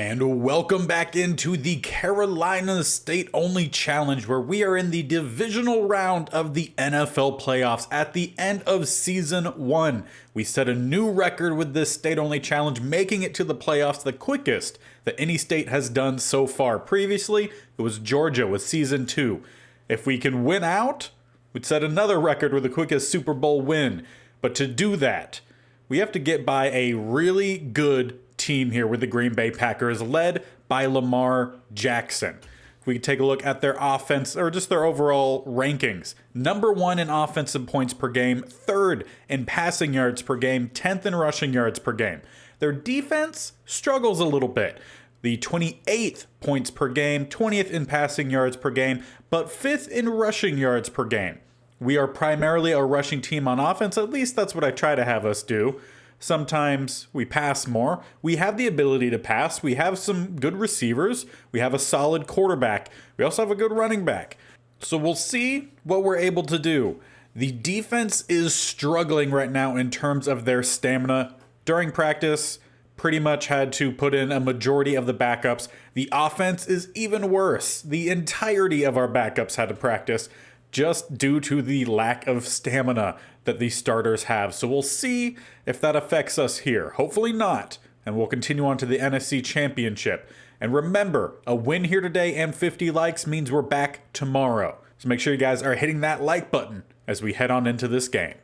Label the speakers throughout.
Speaker 1: And welcome back into the Carolina State Only Challenge, where we are in the divisional round of the NFL playoffs at the end of season 1. We set a new record with this State Only Challenge, making it to the playoffs the quickest that any state has done so far. Previously, it was Georgia with season 2. If we can win out, we'd set another record with the quickest Super Bowl win. But to do that, we have to get by a really good team here with the Green Bay Packers, led by Lamar Jackson. If we take a look at their offense, or just their overall rankings, number 1 in offensive points per game, 3rd in passing yards per game, 10th in rushing yards per game. Their defense struggles a little bit. The 28th points per game, 20th in passing yards per game, but 5th in rushing yards per game. We are primarily a rushing team on offense, at least that's what I try to have us do. Sometimes we pass more. We have the ability to pass. We have some good receivers. We have a solid quarterback. We also have a good running back. So we'll see what we're able to do. The defense is struggling right now in terms of their stamina. During practice, pretty much had to put in a majority of the backups. The offense is even worse. The entirety of our backups had to practice just due to the lack of stamina that these starters have. So we'll see if that affects us here. Hopefully not. And we'll continue on to the NFC Championship. And remember, a win here today and 50 likes means we're back tomorrow. So make sure you guys are hitting that like button as we head on into this game.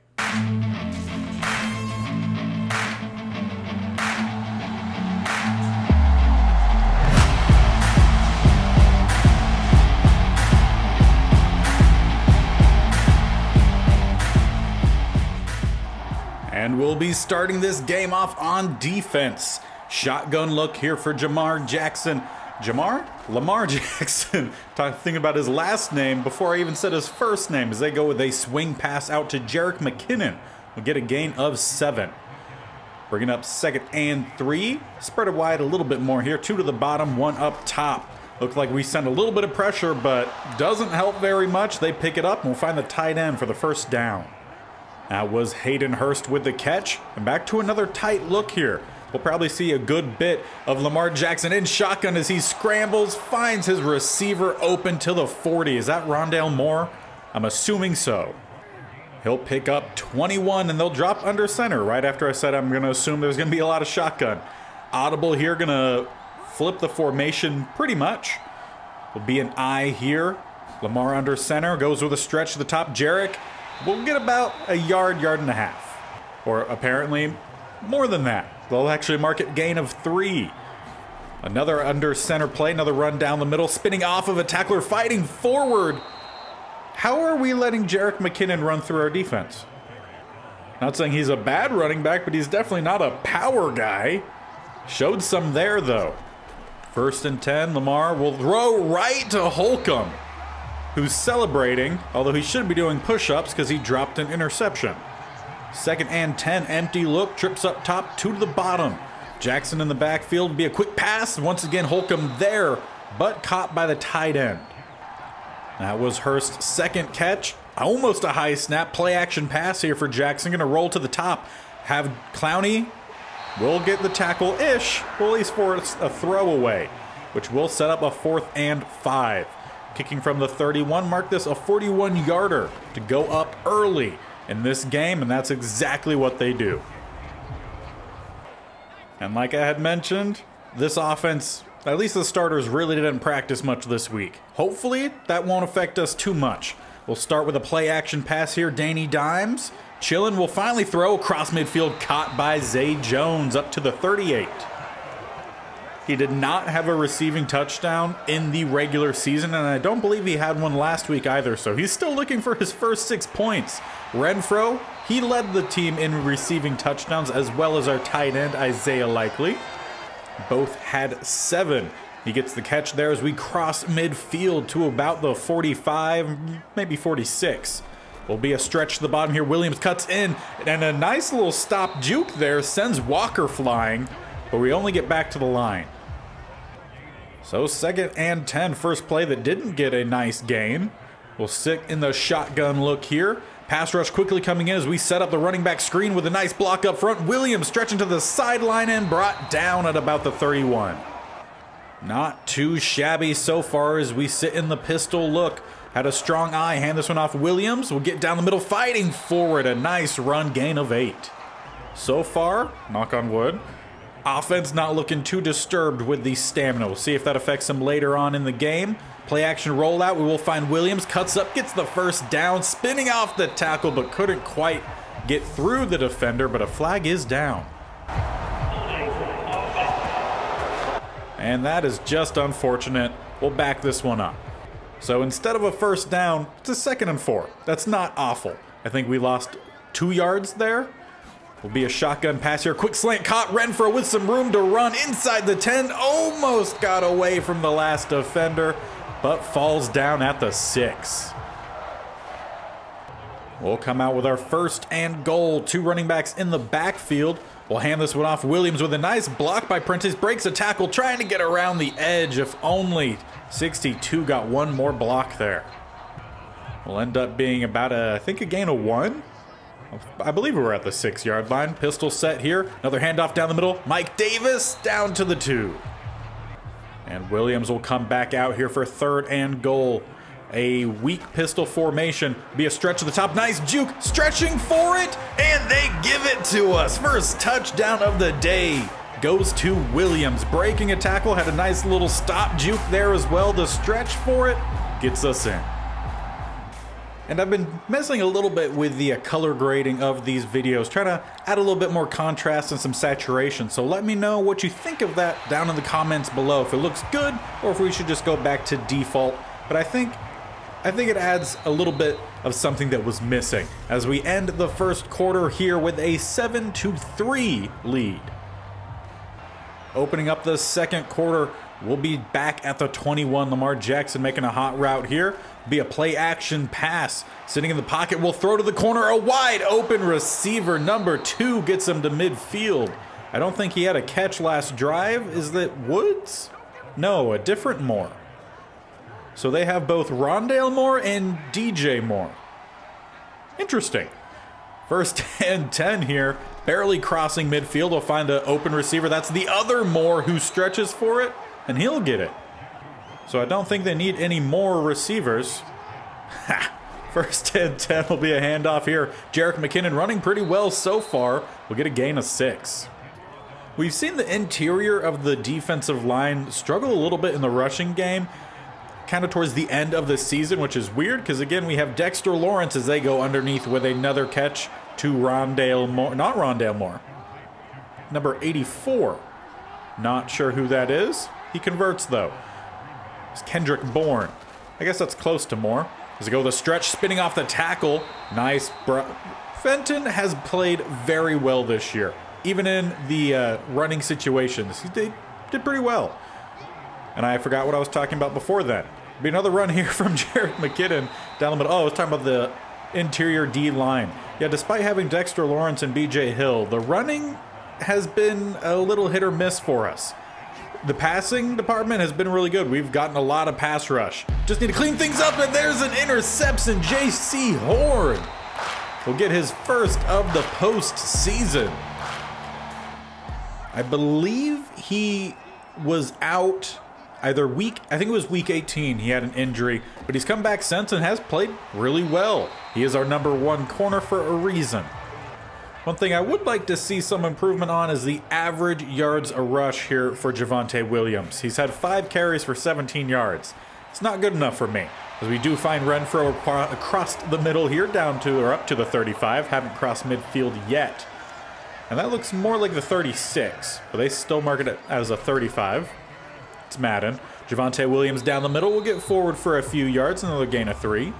Speaker 1: And we'll be starting this game off on defense. Shotgun look here for Lamar Jackson. Lamar Jackson. Thinking about his last name before I even said his first name as they go with a swing pass out to Jerick McKinnon. We'll get a gain of 7. Bringing up 2nd and 3. Spread it wide a little bit more here. 2 to the bottom, 1 up top. Looked like we sent a little bit of pressure, but doesn't help very much. They pick it up and we'll find the tight end for the first down. That was Hayden Hurst with the catch. And back to another tight look here. We'll probably see a good bit of Lamar Jackson in shotgun as he scrambles, finds his receiver open to the 40. Is that Rondale Moore? I'm assuming so. He'll pick up 21 and they'll drop under center right after I said I'm going to assume there's going to be a lot of shotgun. Audible here, going to flip the formation pretty much. Will be an I here. Lamar under center, goes with a stretch to the top. Jerick will get about a yard and a half. Or apparently more than that. They'll actually mark it gain of 3. Another under center play, another run down the middle, spinning off of a tackler, fighting forward. How are we letting Jerick McKinnon run through our defense? Not saying he's a bad running back, but he's definitely not a power guy. Showed some there though. 1st and 10, Lamar will throw right to Holcomb, who's celebrating, although he should be doing push-ups because he dropped an interception. 2nd and 10, empty look, trips up top, 2 to the bottom. Jackson in the backfield will be a quick pass. Once again, Holcomb there, but caught by the tight end. That was Hurst's 2nd catch. Almost a high snap, play action pass here for Jackson. Gonna roll to the top. Have Clowney will get the tackle-ish, well, at least for a throwaway, which will set up a 4th and 5. Kicking from the 31, mark this a 41-yarder to go up early in this game, and that's exactly what they do. And like I had mentioned, this offense, at least the starters, really didn't practice much this week. Hopefully, that won't affect us too much. We'll start with a play-action pass here. Danny Dimes. Chillin will finally throw across midfield, caught by Zay Jones up to the 38. He did not have a receiving touchdown in the regular season, and I don't believe he had one last week either, so he's still looking for his first 6 points. Renfro, he led the team in receiving touchdowns, as well as our tight end, Isaiah Likely. Both had 7. He gets the catch there as we cross midfield to about the 45, maybe 46. Will be a stretch to the bottom here. Williams cuts in, and a nice little stop juke there sends Walker flying, but we only get back to the line. So 2nd and 10, first play that didn't get a nice gain. We'll sit in the shotgun look here. Pass rush quickly coming in as we set up the running back screen with a nice block up front. Williams stretching to the sideline and brought down at about the 31. Not too shabby so far as we sit in the pistol look. Had a strong eye, hand this one off. Williams will get down the middle, fighting forward. A nice run, gain of 8. So far, knock on wood, offense not looking too disturbed with the stamina. We'll see if that affects him later on in the game. Play action rollout, we will find Williams, cuts up, gets the first down, spinning off the tackle, but couldn't quite get through the defender, but a flag is down. And that is just unfortunate. We'll back this one up. So instead of a first down, it's a 2nd and 4. That's not awful. I think we lost 2 yards there. Will be a shotgun pass here. Quick slant caught. Renfro with some room to run inside the 10. Almost got away from the last defender, but falls down at the 6. We'll come out with our 1st and goal. 2 running backs in the backfield. We'll hand this one off. Williams with a nice block by Prentice. Breaks a tackle, trying to get around the edge. If only 62 got one more block there. Will end up being about I think a gain of 1. I believe we're at the 6-yard line. Pistol set here. Another handoff down the middle. Mike Davis down to the 2. And Williams will come back out here for 3rd and goal. A weak pistol formation. Be a stretch to the top. Nice juke. Stretching for it. And they give it to us. First touchdown of the day goes to Williams. Breaking a tackle. Had a nice little stop juke there as well. The stretch for it gets us in. And I've been messing a little bit with the color grading of these videos, trying to add a little bit more contrast and some saturation. So let me know what you think of that down in the comments below. If it looks good or if we should just go back to default. But I think it adds a little bit of something that was missing as we end the first quarter here with a 7-3 lead. Opening up the second quarter, we'll be back at the 21. Lamar Jackson making a hot route here. Be a play action pass. Sitting in the pocket, will throw to the corner. A wide open receiver. Number 2 gets him to midfield. I don't think he had a catch last drive. Is that Woods? No, a different Moore. So they have both Rondale Moore and DJ Moore. Interesting. 1st and 10 here. Barely crossing midfield. We'll find an open receiver. That's the other Moore who stretches for it, and he'll get it. So I don't think they need any more receivers. 1st and 10 will be a handoff here. Jerick McKinnon running pretty well so far. We'll get a gain of 6. We've seen the interior of the defensive line struggle a little bit in the rushing game, kind of towards the end of the season, which is weird because, again, we have Dexter Lawrence as they go underneath with another catch to Rondale Moore. Not Rondale Moore. Number 84. Not sure who that is. He converts, though. It's Kendrick Bourne. I guess that's close to Moore. As they go the stretch, spinning off the tackle. Nice. Fenton has played very well this year. Even in the running situations, he did pretty well. And I forgot what I was talking about before then. Be another run here from Jerick McKinnon down the middle. Oh, I was talking about the interior D line. Yeah, despite having Dexter Lawrence and BJ Hill, the running has been a little hit or miss for us. The passing department has been really good. We've gotten a lot of pass rush. Just need to clean things up, and there's an interception. J.C. Horn will get his first of the postseason. I believe he was out either I think it was week 18 he had an injury, but he's come back since and has played really well. He is our number 1 corner for a reason. One thing I would like to see some improvement on is the average yards a rush here for Javonte Williams. He's had 5 carries for 17 yards. It's not good enough for me, as we do find Renfro across the middle here down to or up to the 35. Haven't crossed midfield yet. And that looks more like the 36, but they still mark it as a 35. It's Madden. Javonte Williams down the middle will get forward for a few yards, another gain of 3.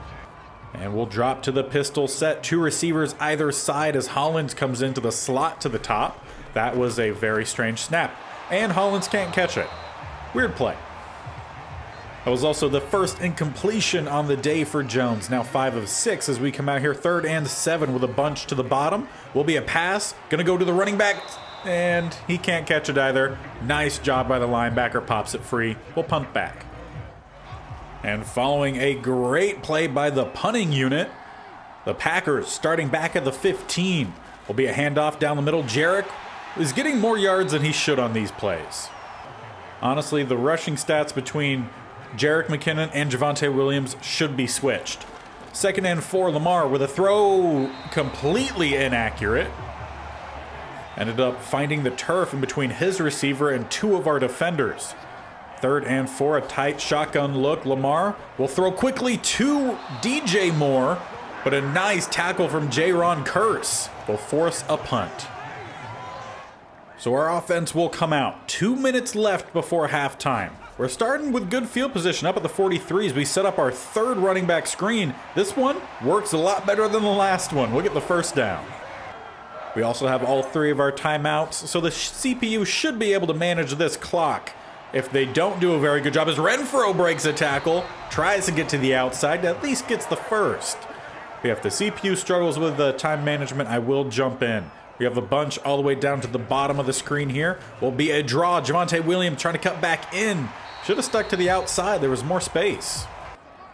Speaker 1: And we'll drop to the pistol set. 2 receivers either side as Hollins comes into the slot to the top. That was a very strange snap. And Hollins can't catch it. Weird play. That was also the first incompletion on the day for Jones. Now 5 of 6 as we come out here. 3rd and 7 with a bunch to the bottom. Will be a pass. Gonna go to the running back. And he can't catch it either. Nice job by the linebacker. Pops it free. We'll punt back. And following a great play by the punting unit, the Packers starting back at the 15. Will be a handoff down the middle. Jerick is getting more yards than he should on these plays. Honestly, the rushing stats between Jerick McKinnon and Javonte Williams should be switched. 2nd and 4, Lamar with a throw completely inaccurate. Ended up finding the turf in between his receiver and 2 of our defenders. 3rd and 4, a tight shotgun look. Lamar will throw quickly to DJ Moore, but a nice tackle from Jaron Curse will force a punt. So our offense will come out. 2 minutes left before halftime. We're starting with good field position up at the 43 as we set up our 3rd running back screen. This one works a lot better than the last one. We'll get the first down. We also have all 3 of our timeouts, so the CPU should be able to manage this clock. If they don't do a very good job, as Renfro breaks a tackle, tries to get to the outside, at least gets the first. If the CPU struggles with the time management, I will jump in. We have a bunch all the way down to the bottom of the screen here. Will be a draw. Javonte Williams trying to cut back in. Should have stuck to the outside. There was more space.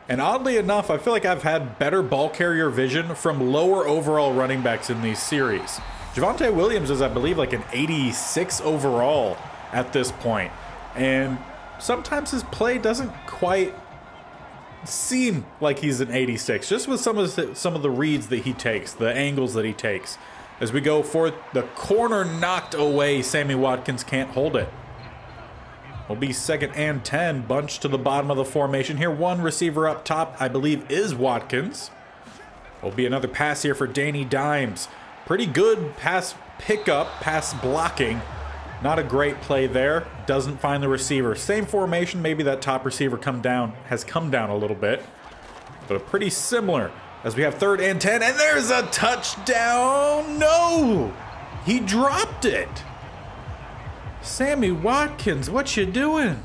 Speaker 1: And oddly enough, I feel like I've had better ball carrier vision from lower overall running backs in these series. Javonte Williams is, I believe, like an 86 overall at this point. And sometimes his play doesn't quite seem like he's an 86, just with some of the reads that he takes, the angles that he takes. As we go for the corner knocked away, Sammy Watkins can't hold it. Will be 2nd and 10, bunched to the bottom of the formation here. 1 receiver up top, I believe, is Watkins. Will be another pass here for Danny Dimes. Pretty good pass pickup, pass blocking. Not a great play there. Doesn't find the receiver. Same formation, maybe that top receiver has come down a little bit. But pretty similar as we have 3rd and 10, and there's a touchdown. No! He dropped it. Sammy Watkins, what you doing?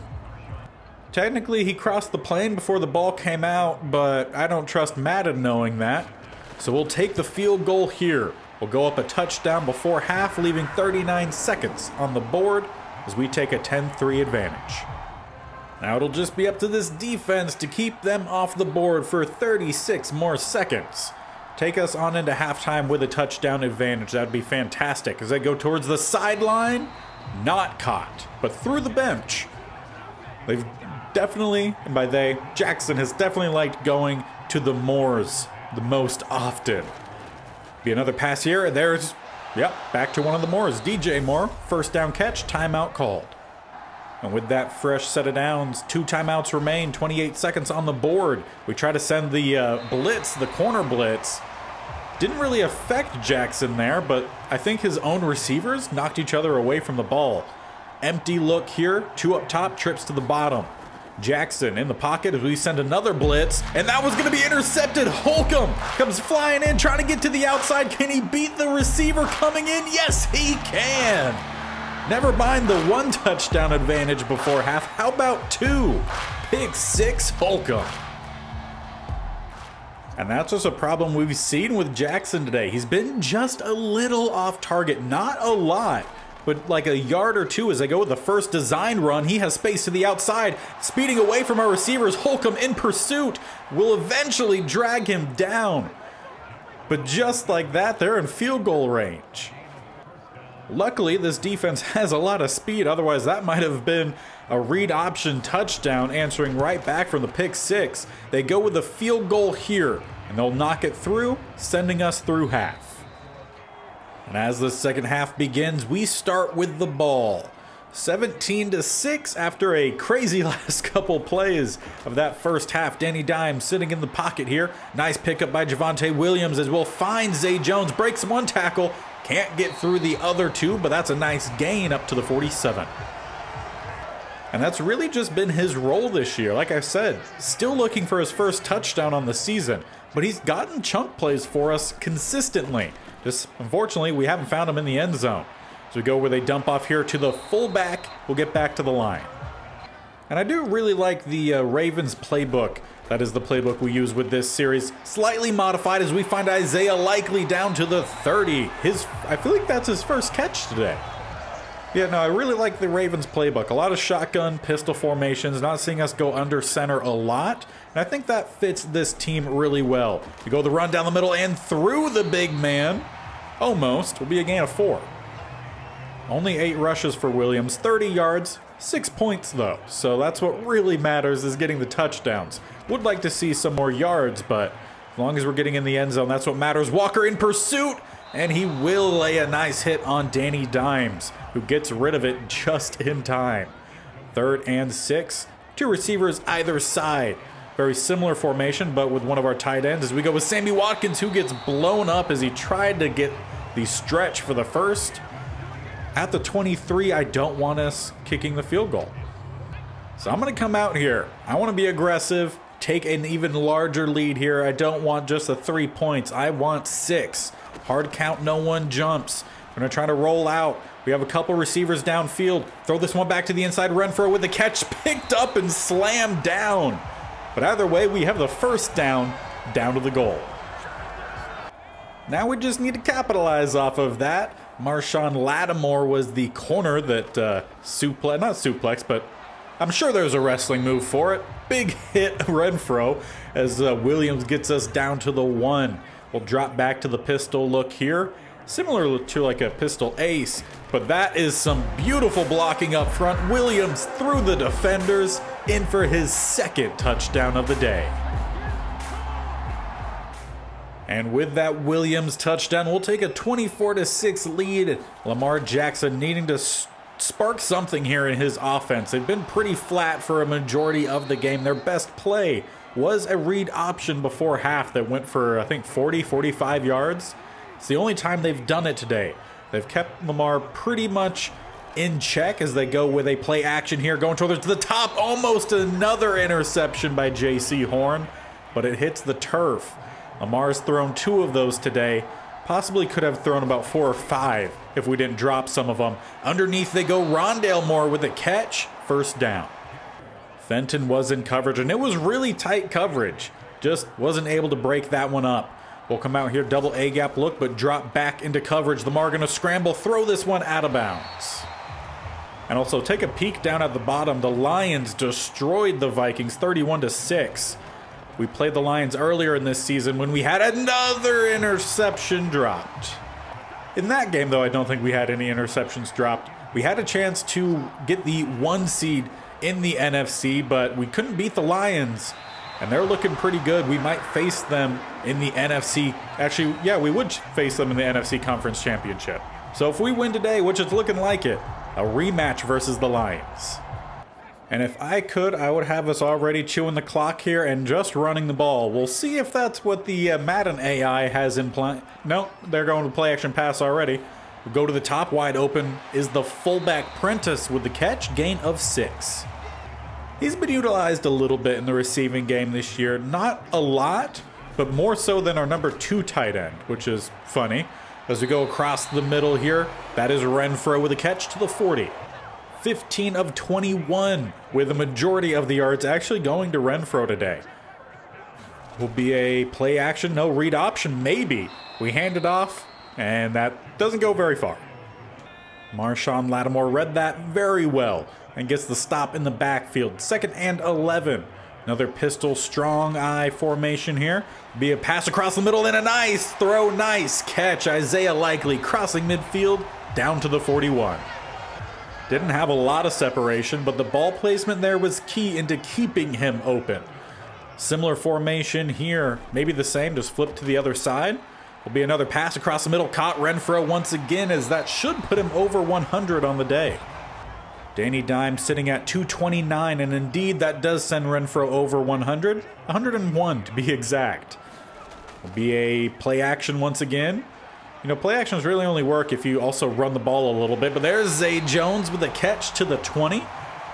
Speaker 1: Technically, he crossed the plane before the ball came out, but I don't trust Madden knowing that. So we'll take the field goal here. We'll go up a touchdown before half, leaving 39 seconds on the board as we take a 10-3 advantage. Now it'll just be up to this defense to keep them off the board for 36 more seconds. Take us on into halftime with a touchdown advantage. That'd be fantastic as they go towards the sideline. Not caught, but through the bench. They've definitely, and by they, Jackson has definitely liked going to the Moors the most often. Be another pass here, and there's, back to one of the Moors. DJ Moore, 1st down catch, timeout called. And with that fresh set of downs, 2 timeouts remain, 28 seconds on the board. We try to send the blitz, the corner blitz. Didn't really affect Jackson there, but I think his own receivers knocked each other away from the ball. Empty look here, 2 up top, trips to the bottom. Jackson in the pocket as we send another blitz, and that was going to be intercepted. Holcomb comes flying in, trying to get to the outside. Can he beat the receiver coming in? Yes, he can. Never mind the 1 touchdown advantage before half. How about 2? Pick 6, Holcomb. And that's just a problem we've seen with Jackson today. He's been just a little off target, not a lot, but like a yard or 2 as they go with the first design run. He has space to the outside, speeding away from our receivers. Holcomb in pursuit will eventually drag him down. But just like that, they're in field goal range. Luckily, this defense has a lot of speed. Otherwise, that might have been a read option touchdown, answering right back from the pick 6. They go with the field goal here, and they'll knock it through, sending us through half. And as the second half begins, we start with the ball. 17-6 after a crazy last couple plays of that first half. Danny Dimes sitting in the pocket here. Nice pickup by Javonte Williams as we'll find Zay Jones. Breaks 1 tackle. Can't get through the other 2, but that's a nice gain up to the 47. And that's really just been his role this year. Like I said, still looking for his first touchdown on the season, but he's gotten chunk plays for us consistently. Just unfortunately, we haven't found him in the end zone. So we go where they dump off here to the fullback. We'll get back to the line. And I do really like the Ravens playbook. That is the playbook we use with this series. Slightly modified as we find Isaiah Likely down to the 30. I feel like that's his first catch today. Yeah, no, I really like the Ravens playbook. A lot of shotgun, pistol formations, not seeing us go under center a lot. And I think that fits this team really well. We go the run down the middle and through the big man. Almost. Will be a gain of 4. Only 8 rushes for Williams, 30 yards. 6 points though, so that's what really matters, is getting the touchdowns. Would like to see some more yards, but as long as we're getting in the end zone, that's what matters. Walker in pursuit, and he will lay a nice hit on Danny Dimes, who gets rid of it just in time. 3rd and 6, 2 receivers either side. Very similar formation, but with one of our tight ends as we go with Sammy Watkins, who gets blown up as he tried to get the stretch for the first. At the 23, I don't want us kicking the field goal. So I'm going to come out here. I want to be aggressive, take an even larger lead here. I don't want just the 3 points. I want 6. Hard count, no one jumps. We're going to try to roll out. We have a couple receivers downfield. Throw this one back to the inside. Renfro with the catch picked up and slammed down. But either way, we have the first down to the goal. Now we just need to capitalize off of that. Marshawn Lattimore was the corner that not suplex, but I'm sure there's a wrestling move for it. Big hit Renfro as Williams gets us down to the 1. We'll drop back to the pistol look here, similar to like a pistol ace, but that is some beautiful blocking up front. Williams through the defenders, in for his 2nd touchdown of the day. And with that Williams touchdown, we'll take a 24-6 lead. Lamar Jackson needing to spark something here in his offense. They've been pretty flat for a majority of the game. Their best play was a read option before half that went for, I think, 45 yards. It's the only time they've done it today. They've kept Lamar pretty much in check as they go with a play action here. Going towards the top, almost another interception by J.C. Horn, but it hits the turf. Lamar's thrown 2 of those today. Possibly could have thrown about 4 or 5 if we didn't drop some of them. Underneath they go. Rondale Moore with a catch. First down. Fenton was in coverage, and it was really tight coverage. Just wasn't able to break that one up. We'll come out here, double A-gap look, but drop back into coverage. Lamar going to scramble, throw this one out of bounds. And also take a peek down at the bottom. The Lions destroyed the Vikings 31-6. We played the Lions earlier in this season when we had another interception dropped. In that game, though, I don't think we had any interceptions dropped. We had a chance to get the 1 seed in the NFC, but we couldn't beat the Lions, and they're looking pretty good. We might face them in the NFC. Actually, yeah, we would face them in the NFC Conference Championship. So if we win today, which is looking like it, a rematch versus the Lions. And if I could, I would have us already chewing the clock here and just running the ball. We'll see if that's what the Madden AI has in plan. No, they're going to play action pass already. We'll go to the top. Wide open is the fullback Prentice with the catch. Gain of 6. He's been utilized a little bit in the receiving game this year. Not a lot, but more so than our number 2 tight end, which is funny. As we go across the middle here, that is Renfro with a catch to the 40. 15 of 21, with the majority of the yards actually going to Renfro today. Will be a play action, no read option, maybe. We hand it off, and that doesn't go very far. Marshawn Lattimore read that very well and gets the stop in the backfield. 2nd and 11. Another pistol strong eye formation here. Be a pass across the middle and a nice throw, nice catch. Isaiah Likely crossing midfield down to the 41. Didn't have a lot of separation, but the ball placement there was key into keeping him open. Similar formation here, maybe the same, just flip to the other side. Will be another pass across the middle, caught Renfro once again, as that should put him over 100 on the day. Danny Dimes sitting at 229, and indeed that does send Renfro over 100. 101 to be exact. Will be a play action once again. You know, play actions really only work if you also run the ball a little bit. But there's Zay Jones with a catch to the 20.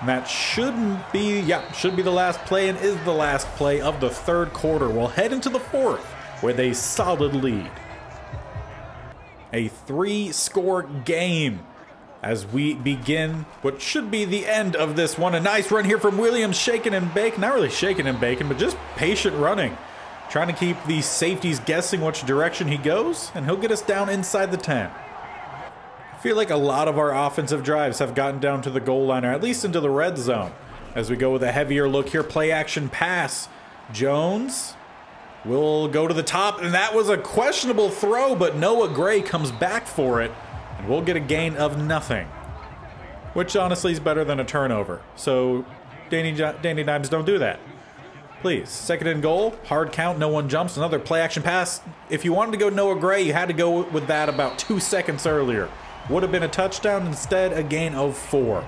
Speaker 1: And that should be the last play, and is the last play of the 3rd quarter. We'll head into the 4th with a solid lead. A 3-score game as we begin what should be the end of this one. A nice run here from Williams, shaking and baking. Not really shaking and baking, but just patient running. Trying to keep the safeties guessing which direction he goes, and he'll get us down inside the 10. I feel like a lot of our offensive drives have gotten down to the goal line, or at least into the red zone. As we go with a heavier look here, play action pass. Jones will go to the top, and that was a questionable throw, but Noah Gray comes back for it, and we'll get a gain of nothing. which honestly is better than a turnover. So, Danny Dimes, don't do that. Please. 2nd and goal, hard count, no one jumps. Another play action pass. If you wanted to go Noah Gray, you had to go with that about 2 seconds earlier. Would have been a touchdown, instead a gain of 4.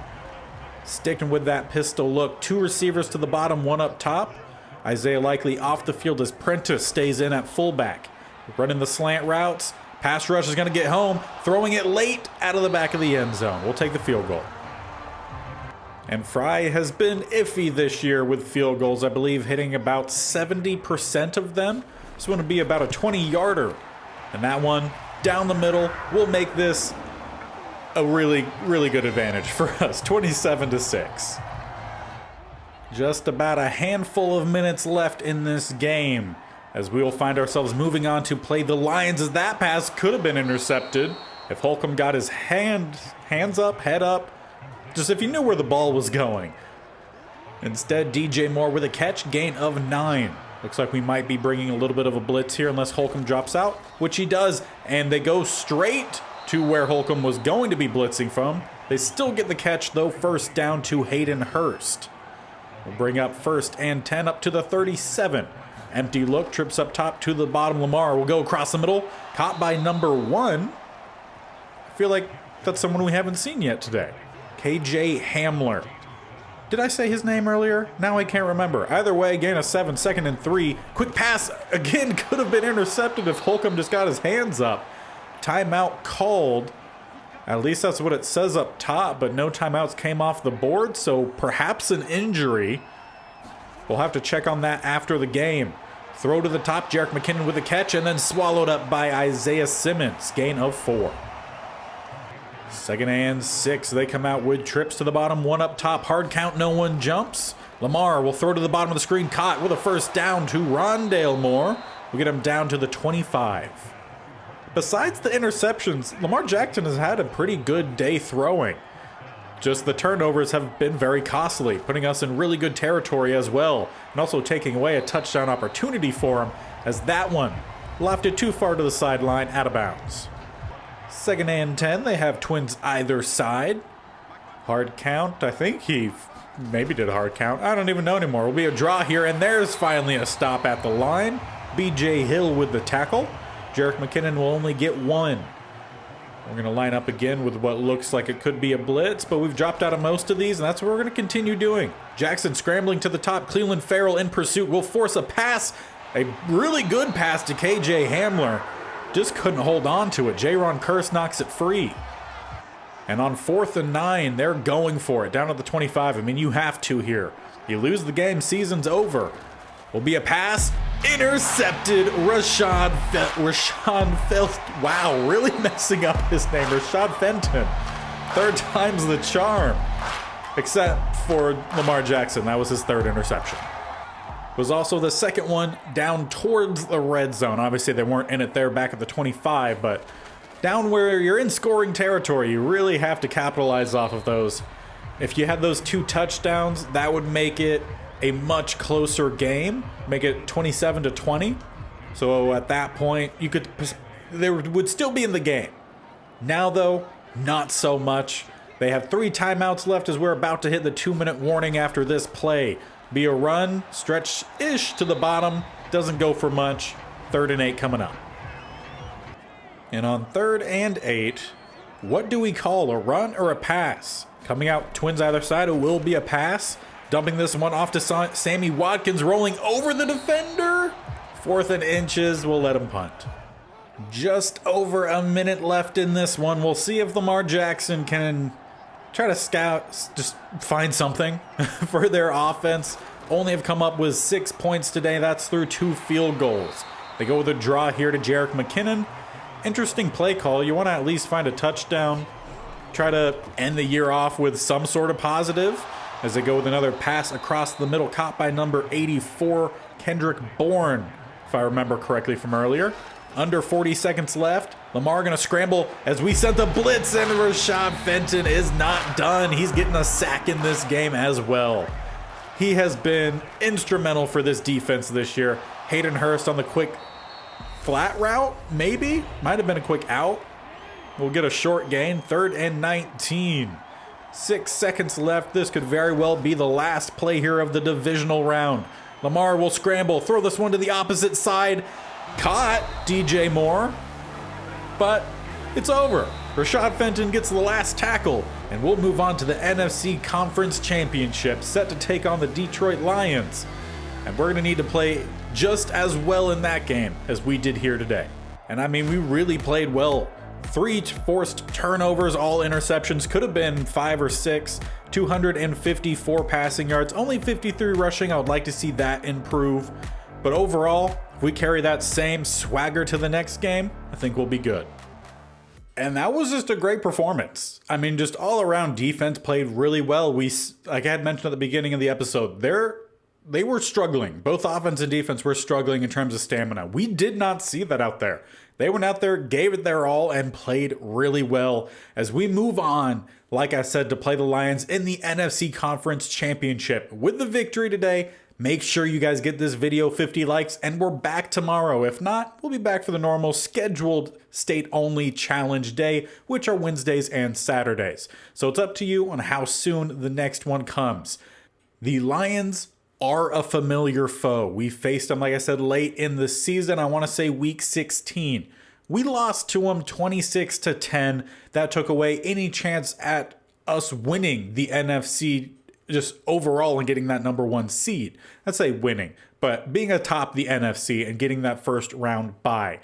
Speaker 1: Sticking with that pistol look, 2 receivers to the bottom, 1 up top. Isaiah Likely off the field as Prentice stays in at fullback. Running the slant routes. Pass rush is going to get home. Throwing it late out of the back of the end zone. We'll take the field goal. And Fry has been iffy this year with field goals. I believe hitting about 70% of them. This one will be about a 20-yarder. And that one down the middle will make this a really, really good advantage for us. 27-6. Just about a handful of minutes left in this game, as we will find ourselves moving on to play the Lions, as that pass could have been intercepted if Holcomb got his hands up, head up, just if he knew where the ball was going. Instead, DJ Moore with a catch, gain of 9. Looks like we might be bringing a little bit of a blitz here unless Holcomb drops out, which he does, and they go straight to where Holcomb was going to be blitzing from. They still get the catch, though. First down to Hayden Hurst. We'll bring up 1st and 10 up to the 37. Empty look, trips up top to the bottom. Lamar will go across the middle, caught by number 1. I feel like that's someone we haven't seen yet today. KJ Hamler. Did I say his name earlier? Now I can't remember. Either way, gain of 7, 2nd and 3. Quick pass, again, could have been intercepted if Holcomb just got his hands up. Timeout called. At least that's what it says up top, but no timeouts came off the board, so perhaps an injury. We'll have to check on that after the game. Throw to the top, Jerick McKinnon with a catch, and then swallowed up by Isaiah Simmons. Gain of 4. 2nd and 6. They come out with trips to the bottom, 1 up top. Hard count, no one jumps. Lamar will throw to the bottom of the screen, caught with a first down to Rondale Moore. We'll get him down to the 25. Besides the interceptions, Lamar Jackson has had a pretty good day throwing. Just the turnovers have been very costly, putting us in really good territory as well, and also taking away a touchdown opportunity for him, as that one left it too far to the sideline, out of bounds. 2nd and 10, they have twins either side. Hard count, I think he maybe did a hard count. I don't even know anymore. Will be a draw here, and there's finally a stop at the line. BJ Hill with the tackle. Jerick McKinnon will only get 1. We're going to line up again with what looks like it could be a blitz, but we've dropped out of most of these, and that's what we're going to continue doing. Jackson scrambling to the top. Cleveland Farrell in pursuit will force a pass. A really good pass to KJ Hamler. Just couldn't hold on to it. Jaron Kearse knocks it free. And on 4th and 9, they're going for it. Down at the 25. I mean, you have to here. You lose the game, season's over. Will be a pass. Intercepted. Rashad Fenton. Wow, really messing up his name. Rashad Fenton. 3rd time's the charm. Except for Lamar Jackson. That was his 3rd interception. Was also the 2nd one down towards the red zone. Obviously, they weren't in it there back at the 25, but down where you're in scoring territory, you really have to capitalize off of those. If you had those 2 touchdowns, that would make it a much closer game, make it 27-20. So at that point, they would still be in the game. Now, though, not so much. They have 3 timeouts left as we're about to hit the 2-minute warning after this play. Be a run, stretch-ish to the bottom, doesn't go for much. 3rd and 8 coming up. And on 3rd and 8, what do we call, a run or a pass? Coming out twins either side, it will be a pass. Dumping this one off to Sammy Watkins, rolling over the defender. 4th and inches, we'll let him punt. Just over a minute left in this one. We'll see if Lamar Jackson can try to just find something for their offense. Only have come up with 6 points today. That's through 2 field goals. They go with a draw here to Jerick McKinnon. Interesting play call. You want to at least find a touchdown. Try to end the year off with some sort of positive, as they go with another pass across the middle, caught by number 84, Kendrick Bourne, if I remember correctly from earlier. Under 40 seconds left. Lamar going to scramble as we sent the blitz, and Rashad Fenton is not done. He's getting a sack in this game as well. He has been instrumental for this defense this year. Hayden Hurst on the quick flat route, maybe. Might have been a quick out. We'll get a short gain. 3rd and 19. 6 seconds left. This could very well be the last play here of the divisional round. Lamar will scramble, throw this one to the opposite side. Caught DJ Moore, but it's over. Rashad Fenton gets the last tackle, and we'll move on to the NFC Conference Championship, set to take on the Detroit Lions. And we're going to need to play just as well in that game as we did here today. And I mean, we really played well. 3 forced turnovers, all interceptions, could have been 5 or 6, 254 passing yards, only 53 rushing. I would like to see that improve. But overall, if we carry that same swagger to the next game, I think we'll be good. And that was just a great performance. I mean, just all around defense played really well. Like I had mentioned at the beginning of the episode, they were struggling. Both offense and defense were struggling in terms of stamina. We did not see that out there. They went out there, gave it their all, and played really well. As we move on, like I said, to play the Lions in the NFC Conference Championship. With the victory today, make sure you guys get this video 50 likes, and we're back tomorrow. If not, we'll be back for the normal scheduled state-only challenge day, which are Wednesdays and Saturdays. So it's up to you on how soon the next one comes. The Lions are a familiar foe. We faced them, like I said, late in the season. I want to say week 16. We lost to them 26-10. That took away any chance at us winning the NFC just overall and getting that number 1 seed. I'd say winning, but being atop the NFC and getting that first round bye.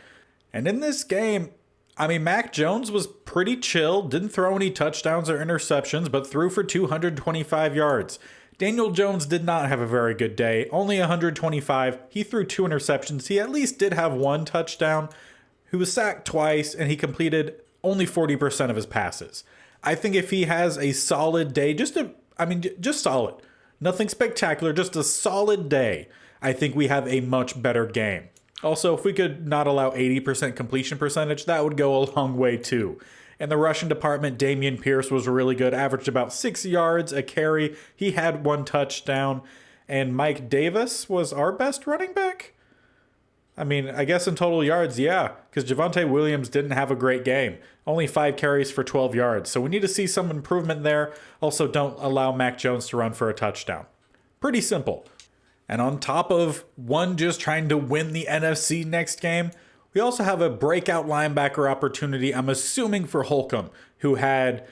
Speaker 1: And in this game, I mean, Mac Jones was pretty chill, didn't throw any touchdowns or interceptions, but threw for 225 yards. Daniel Jones did not have a very good day, only 125. He threw 2 interceptions. He at least did have 1 touchdown. He was sacked twice, and he completed only 40% of his passes. I think if he has a solid day, just solid, nothing spectacular, just a solid day, I think we have a much better game. Also, if we could not allow 80% completion percentage, that would go a long way too. In the rushing department, Dameon Pierce was really good, averaged about 6 yards a carry. He had 1 touchdown. And Mike Davis was our best running back? I mean, I guess in total yards, yeah, because Javonte Williams didn't have a great game. Only 5 carries for 12 yards. So we need to see some improvement there. Also, don't allow Mac Jones to run for a touchdown. Pretty simple. And on top of one just trying to win the NFC next game, we also have a breakout linebacker opportunity, I'm assuming for Holcomb, who had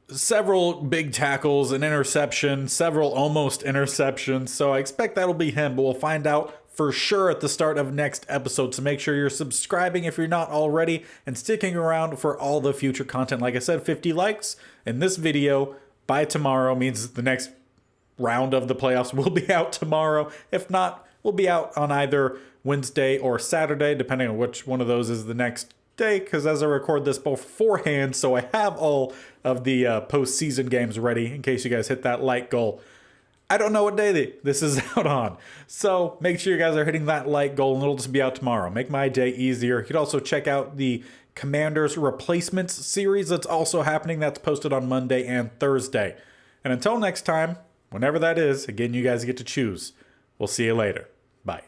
Speaker 1: several big tackles, an interception, several almost interceptions. So I expect that'll be him, but we'll find out for sure at the start of next episode. So make sure you're subscribing if you're not already and sticking around for all the future content. Like I said, 50 likes in this video by tomorrow means the next round of the playoffs will be out tomorrow. If not, we'll be out on either Wednesday or Saturday, depending on which one of those is the next day, because as I record this beforehand, so I have all of the postseason games ready in case you guys hit that like goal. I don't know what day this is out on, so make sure you guys are hitting that like goal, and it'll just be out tomorrow. Make my day easier. You can also check out the Commanders Replacements series that's also happening. That's posted on Monday and Thursday. And until next time, whenever that is, again, you guys get to choose. We'll see you later. Bye.